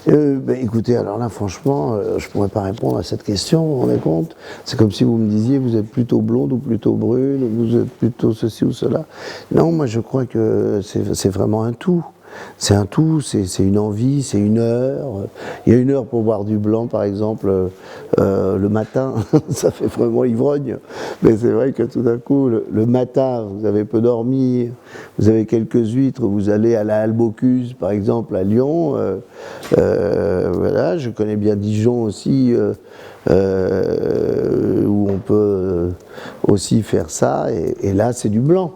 Écoutez, alors là, franchement, je ne pourrais pas répondre à cette question, vous vous rendez compte? C'est comme si vous me disiez, vous êtes plutôt blonde ou plutôt brune, ou vous êtes plutôt ceci ou cela. Non, moi, je crois que c'est vraiment un tout. C'est un tout, c'est une envie, c'est une heure. Il y a une heure pour boire du blanc, par exemple, le matin, ça fait vraiment ivrogne. Mais c'est vrai que tout d'un coup, le matin, vous avez peu dormi, vous avez quelques huîtres, vous allez à la Albocuse, par exemple, à Lyon. Voilà, je connais bien Dijon aussi, où on peut aussi faire ça. Et là, c'est du blanc.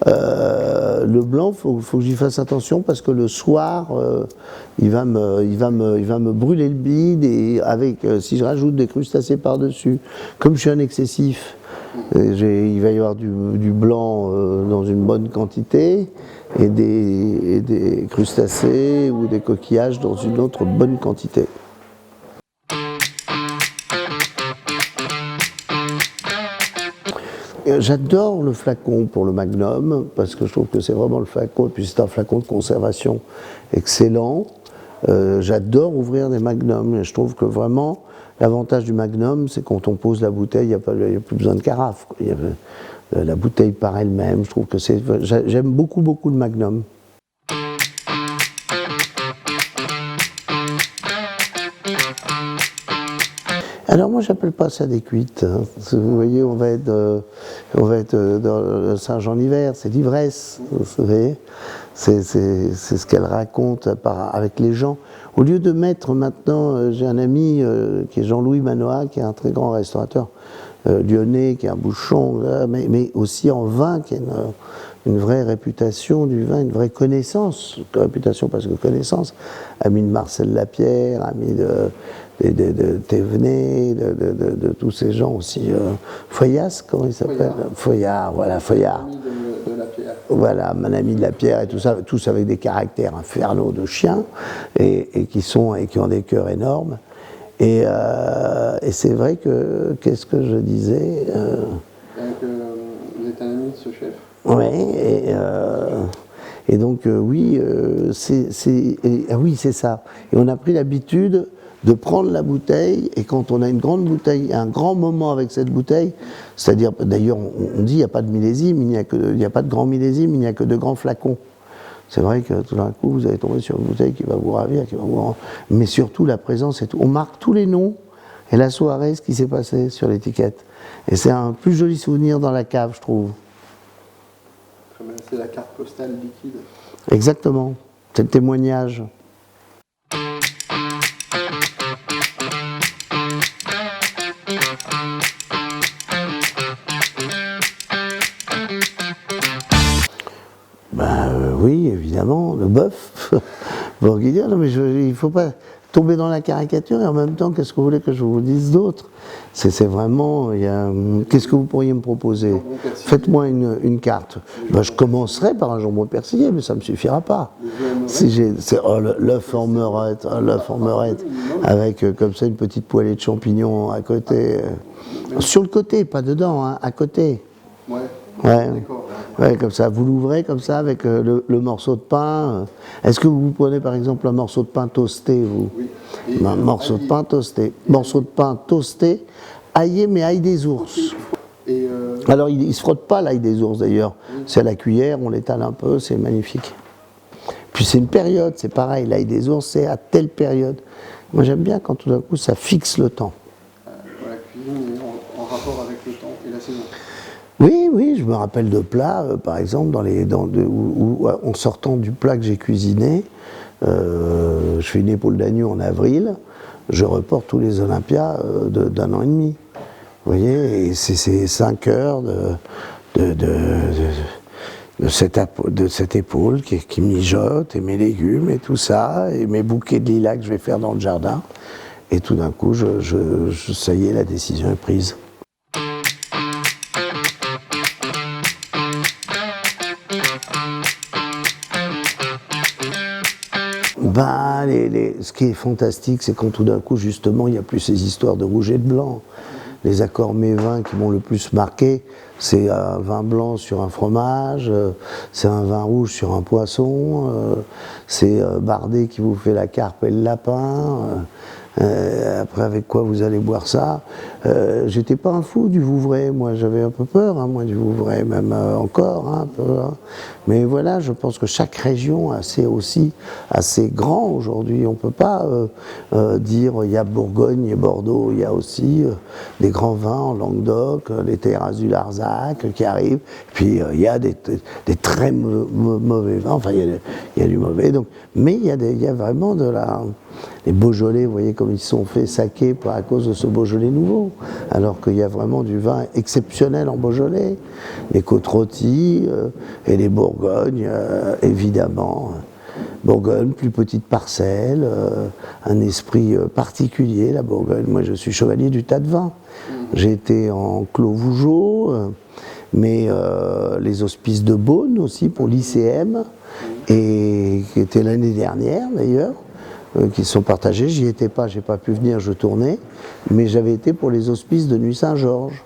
Le blanc, faut que j'y fasse attention parce que le soir, il va me brûler le bide et si je rajoute des crustacés par-dessus, comme je suis un excessif, il va y avoir du blanc dans une bonne quantité et des crustacés ou des coquillages dans une autre bonne quantité. J'adore le flacon pour le Magnum, parce que je trouve que c'est vraiment le flacon, et puis c'est un flacon de conservation excellent. J'adore ouvrir des Magnums, et je trouve que vraiment, l'avantage du Magnum, c'est quand on pose la bouteille, il n'y a plus besoin de carafe. La bouteille par elle-même, je trouve que j'aime beaucoup, beaucoup le Magnum. Alors moi j'appelle pas ça des cuites. Hein. Vous voyez, on va être dans Saint-Jean-l'Hiver, c'est l'ivresse. Vous savez, c'est ce qu'elle raconte avec les gens. Au lieu de mettre maintenant, j'ai un ami qui est Jean-Louis Manoa, qui est un très grand restaurateur lyonnais, qui est un bouchon, mais aussi en vin, qui a une vraie réputation du vin, une vraie connaissance, réputation parce que connaissance, ami de Marcel Lapierre, ami de Thévenet, de tous ces gens aussi. Foyas, comment il s'appelle? Foyard, voilà, Foyard. De Lapierre. Voilà, mon ami de Lapierre et tout ça, tous avec des caractères infernaux de chiens et qui ont des cœurs énormes. Et c'est vrai que, qu'est-ce que je disais vous êtes un ami de ce chef? Oui, et donc oui, oui, c'est ça. Et on a pris l'habitude de prendre la bouteille, et quand on a une grande bouteille, un grand moment avec cette bouteille, c'est-à-dire, d'ailleurs, on dit il n'y a pas de millésime, il n'y a pas de grand millésime, il n'y a que de grands flacons. C'est vrai que tout d'un coup, vous allez tomber sur une bouteille qui va vous ravir, mais surtout la présence et tout. On marque tous les noms et la soirée, ce qui s'est passé sur l'étiquette. Et c'est un plus joli souvenir dans la cave, je trouve. C'est la carte postale liquide. Exactement, c'est le témoignage. Oui, évidemment, le bœuf. Bourguignon, non mais il ne faut pas tomber dans la caricature et en même temps, qu'est-ce que vous voulez que je vous dise d'autre? C'est vraiment, qu'est-ce que vous pourriez me proposer? Faites-moi une carte. Je commencerai par un jambon persillé, mais ça ne me suffira pas. L'œuf en meurette, avec comme ça une petite poêlée de champignons à côté. Sur le côté, pas dedans, hein, à côté. Ouais. Ouais, comme ça, vous l'ouvrez comme ça avec le morceau de pain. Est-ce que vous prenez par exemple un morceau de pain toasté, vous? Oui. Un morceau de pain toasté. Morceau de pain toasté, aillé, mais ail des ours. Alors il ne se frotte pas l'ail des ours d'ailleurs. Oui. C'est à la cuillère, on l'étale un peu, c'est magnifique. Puis c'est une période, c'est pareil, l'ail des ours, c'est à telle période. Moi j'aime bien quand tout d'un coup ça fixe le temps. La cuisine est en rapport avec le temps et la saison. Oui, je me rappelle de plats, par exemple, en sortant du plat que j'ai cuisiné, je fais une épaule d'agneau en avril, je reporte tous les Olympias d'un an et demi. Vous voyez, et c'est 5 heures de cette épaule qui mijote, et mes légumes et tout ça, et mes bouquets de lilas que je vais faire dans le jardin. Et tout d'un coup, ça y est, la décision est prise. Ce qui est fantastique, c'est quand tout d'un coup, justement, il n'y a plus ces histoires de rouge et de blanc. Les accords mévins qui m'ont le plus marqué, C'est un vin blanc sur un fromage, c'est un vin rouge sur un poisson, c'est Bardet qui vous fait la carpe et le lapin. Après, avec quoi vous allez boire ça? J'étais pas un fou du Vouvray, moi j'avais un peu peur, hein, moi du Vouvray, même encore un peu. Hein. Mais voilà, je pense que chaque région est aussi assez grand aujourd'hui. On peut pas dire il y a Bourgogne et Bordeaux, il y a aussi des grands vins en Languedoc, les terrasses du Larzac qui arrivent. Puis il y a des très mauvais vins, enfin il y a du mauvais. Donc, mais il y a vraiment de la... Les Beaujolais, vous voyez comme ils sont fait saquer à cause de ce Beaujolais nouveau, alors qu'il y a vraiment du vin exceptionnel en Beaujolais, les côtes-rôties et les Bourgognes, évidemment. Bourgogne, plus petite parcelle, un esprit particulier, la Bourgogne. Moi, je suis chevalier du tas de vin. J'ai été en Clos Vougeot, mais les hospices de Beaune aussi pour l'ICM, et qui était l'année dernière d'ailleurs. Qui sont partagés, j'y étais pas, j'ai pas pu venir, je tournais, mais j'avais été pour les hospices de Nuit Saint-Georges,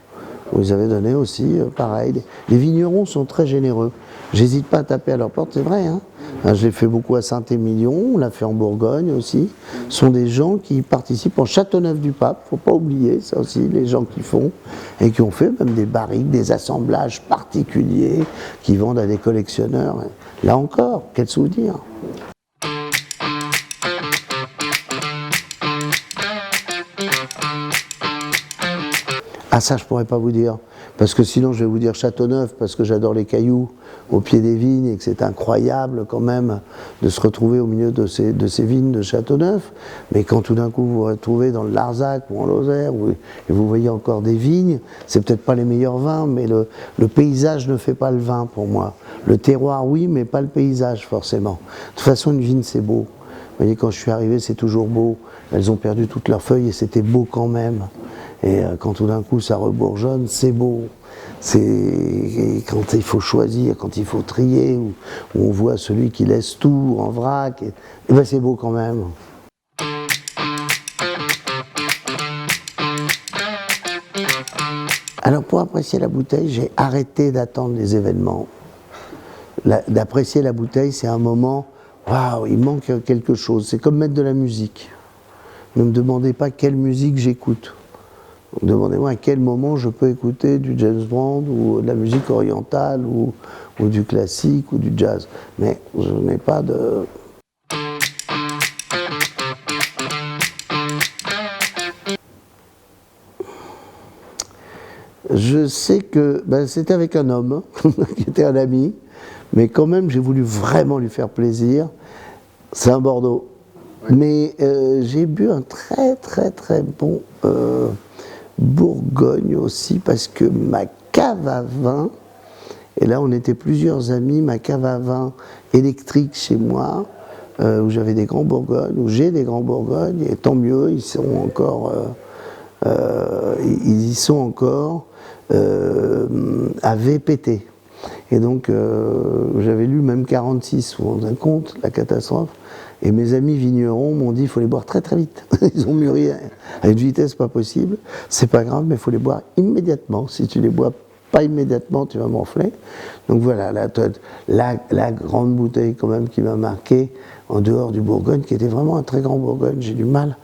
où ils avaient donné aussi, pareil. Les vignerons sont très généreux, j'hésite pas à taper à leur porte, c'est vrai, hein. Je l'ai fait beaucoup à Saint-Émilion, on l'a fait en Bourgogne aussi. Ce sont des gens qui participent en Châteauneuf-du-Pape, faut pas oublier ça aussi, les gens qui font, et qui ont fait même des barriques, des assemblages particuliers, qui vendent à des collectionneurs. Là encore, quel souvenir! Ah ça je pourrais pas vous dire, parce que sinon je vais vous dire Châteauneuf, parce que j'adore les cailloux au pied des vignes et que c'est incroyable quand même de se retrouver au milieu de ces vignes de Châteauneuf, mais quand tout d'un coup vous vous retrouvez dans le Larzac ou en Lozère et vous voyez encore des vignes, c'est peut-être pas les meilleurs vins, mais le paysage ne fait pas le vin pour moi. Le terroir oui, mais pas le paysage forcément. De toute façon une vigne c'est beau. Vous voyez quand je suis arrivé c'est toujours beau, elles ont perdu toutes leurs feuilles et c'était beau quand même. Et quand tout d'un coup ça rebourgeonne, c'est beau. C'est quand il faut choisir, quand il faut trier, où on voit celui qui laisse tout en vrac, et ben c'est beau quand même. Alors pour apprécier la bouteille, j'ai arrêté d'attendre les événements. D'apprécier la bouteille, c'est un moment, waouh, il manque quelque chose. C'est comme mettre de la musique. Ne me demandez pas quelle musique j'écoute. Demandez-moi à quel moment je peux écouter du James Bond ou de la musique orientale ou du classique ou du jazz. Mais je n'ai pas de... Je sais que c'était avec un homme qui était un ami, mais quand même j'ai voulu vraiment lui faire plaisir. C'est un Bordeaux. Oui. Mais j'ai bu un très très très bon... Bourgogne aussi, parce que ma cave à vin, et là on était plusieurs amis, ma cave à vin électrique chez moi, où j'avais des grands Bourgognes, où j'ai des grands Bourgognes, et tant mieux, ils sont encore, ils y sont encore, avaient pété. Et donc j'avais lu même 46, vous vous rendez compte, la catastrophe. Et mes amis vignerons m'ont dit il faut les boire très très vite. Ils ont mûri à une vitesse pas possible. C'est pas grave, mais il faut les boire immédiatement. Si tu les bois pas immédiatement, tu vas m'enfler. Donc voilà, la grande bouteille quand même qui m'a marqué en dehors du Bourgogne, qui était vraiment un très grand Bourgogne. J'ai du mal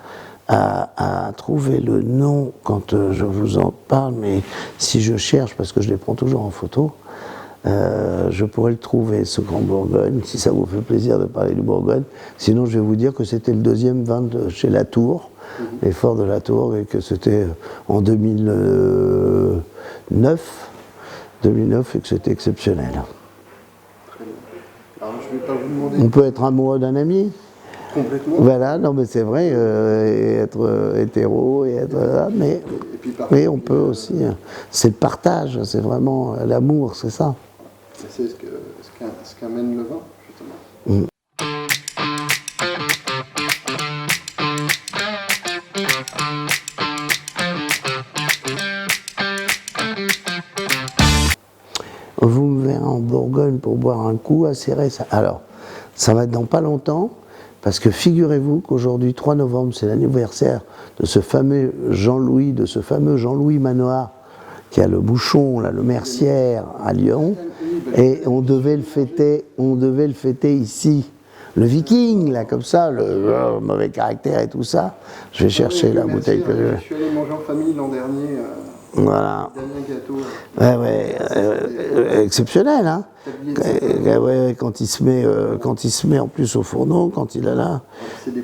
à trouver le nom quand je vous en parle, mais si je cherche, parce que je les prends toujours en photo, je pourrais le trouver, ce grand Bourgogne, si ça vous fait plaisir de parler du Bourgogne. Sinon, je vais vous dire que c'était le deuxième vin de chez Latour, les Forts de Latour, et que c'était en 2009, et que c'était exceptionnel. Très bien. Alors, je ne vais pas vous demander... On peut être amoureux d'un ami. Complètement. Voilà, non mais c'est vrai, et être hétéro, et être là, mais on peut aussi. C'est le partage, c'est vraiment l'amour, c'est ça. C'est ce qu'amène le vin, justement. Vous me verrez en Bourgogne pour boire un coup à Cérès. Alors, ça va être dans pas longtemps, parce que figurez-vous qu'aujourd'hui, 3 novembre, c'est l'anniversaire de ce fameux Jean-Louis Manoir, qui a le bouchon, là, le Mercière à Lyon, et on devait le fêter ici. Le Viking, là, comme ça, le mauvais caractère et tout ça. Je vais chercher la bouteille que je suis allé manger en famille l'an dernier. Voilà. Dernier gâteau. Exceptionnel, hein. Ouais, quand il se met en plus au fourneau, quand il a là,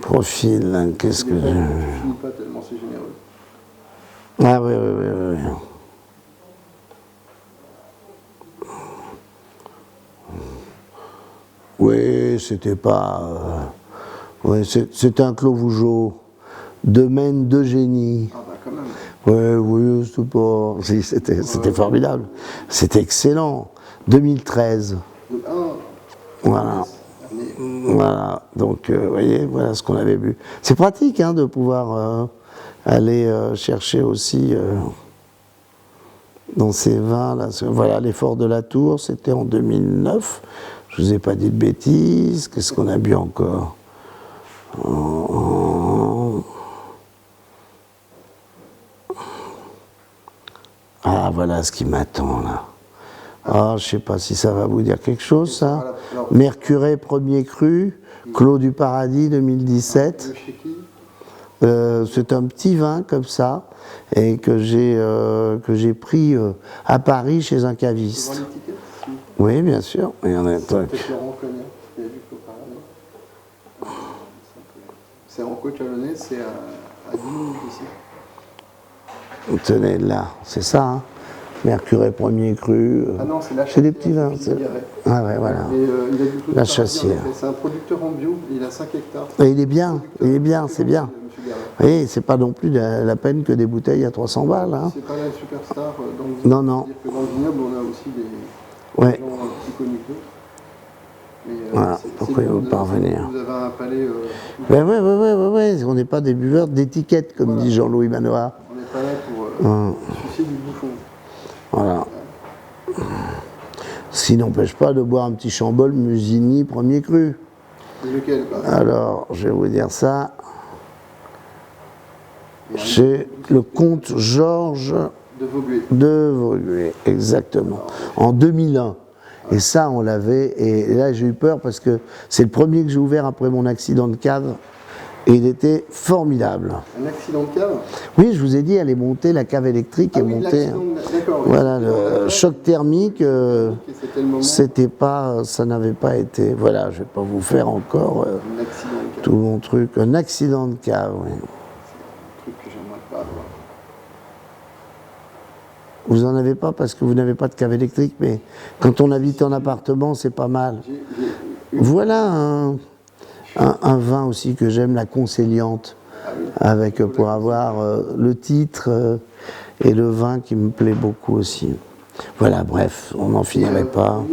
profil, hein, qu'est-ce que Je finis pas tellement c'est généreux. Ah oui. Oui, c'était pas. C'était un Clos Vougeot, domaine d'Eugénie. Ah bah quand même. Oui, c'était pas. C'était formidable. C'était excellent. 2013. Voilà. Voilà. Donc, vous voyez, voilà ce qu'on avait bu. C'est pratique hein, de pouvoir aller chercher aussi dans ces vins là. Voilà, l'effort de la Tour, c'était en 2009. Je vous ai pas dit de bêtises. Qu'est-ce qu'on a bu encore? Ah, voilà ce qui m'attend là. Ah, je sais pas si ça va vous dire quelque chose, ça. Mercurey premier cru, Clos du Paradis 2017. C'est un petit vin comme ça, et que j'ai pris à Paris chez un caviste. Oui, bien sûr. Il y en a un truc. C'est en Côte-Chalonnais, c'est à 10 minutes ici. Tenez, là, c'est ça, hein. Mercurey premier cru. Ah non, c'est la des petits vins. Ah ouais, voilà. La Chassière. C'est un producteur en bio, il a 5 hectares. Et il est bien, c'est bien. Oui, c'est pas non plus la peine que des bouteilles à 300 balles. Hein. C'est pas la superstar dans le vignoble. Non. C'est-à-dire que dans le vignoble, on a aussi des gens plus connus que d'autres. Voilà, pourquoi il ne veut pas revenir. Vous avez un palais. Oui, on n'est pas des buveurs d'étiquette, comme dit Jean-Louis Manoir. On n'est pas là pour sucer du bouchon. Voilà. Ce qui n'empêche pas de boire un petit Chambol Musigny premier cru. Lequel Alors, je vais vous dire ça. Chez le comte Georges de Vogüé, exactement. En 2001. Et ça, on l'avait. Et là, j'ai eu peur parce que c'est le premier que j'ai ouvert après mon accident de cave. Et il était formidable. Un accident de cave? Oui, je vous ai dit, elle est montée, la cave électrique est montée. Voilà, le choc thermique, c'était pas, ça n'avait pas été. Voilà, je vais pas vous faire encore tout mon truc. Un accident de cave, oui. C'est un truc que j'aimerais pas avoir. Vous en avez pas parce que vous n'avez pas de cave électrique, mais quand on habite en appartement, c'est pas mal. Voilà un vin aussi que j'aime, la Conciliante, avec pour avoir le titre et le vin qui me plaît beaucoup aussi. Voilà, bref, on n'en finirait pas.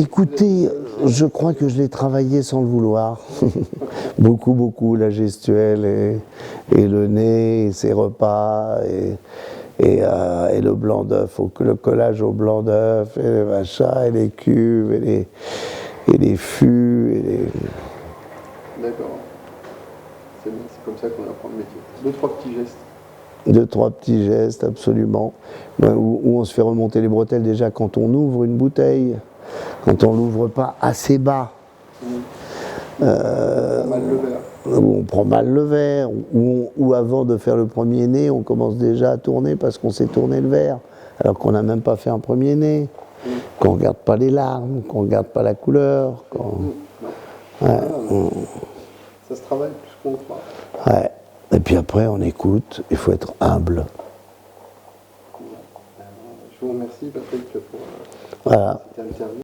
Écoutez, je crois que je l'ai travaillé sans le vouloir. beaucoup, la gestuelle et le nez, et ses repas, et le blanc d'œuf, le collage au blanc d'œuf, et les machins, et les cuves, et les fûts, D'accord. C'est bien, c'est comme ça qu'on apprend le métier. 2-3 petits gestes. 2-3 petits gestes, absolument. Où on se fait remonter les bretelles déjà quand on ouvre une bouteille. Quand on l'ouvre pas assez bas, Mal le verre. Où on prend mal le verre, ou avant de faire le premier nez, on commence déjà à tourner parce qu'on sait tourner le verre, alors qu'on n'a même pas fait un premier nez, qu'on ne regarde pas les larmes, qu'on ne regarde pas la couleur. Ça se travaille plus qu'on croit. Ouais. Et puis après, on écoute, il faut être humble. Je vous remercie, Patrick, pour voilà. cette interview.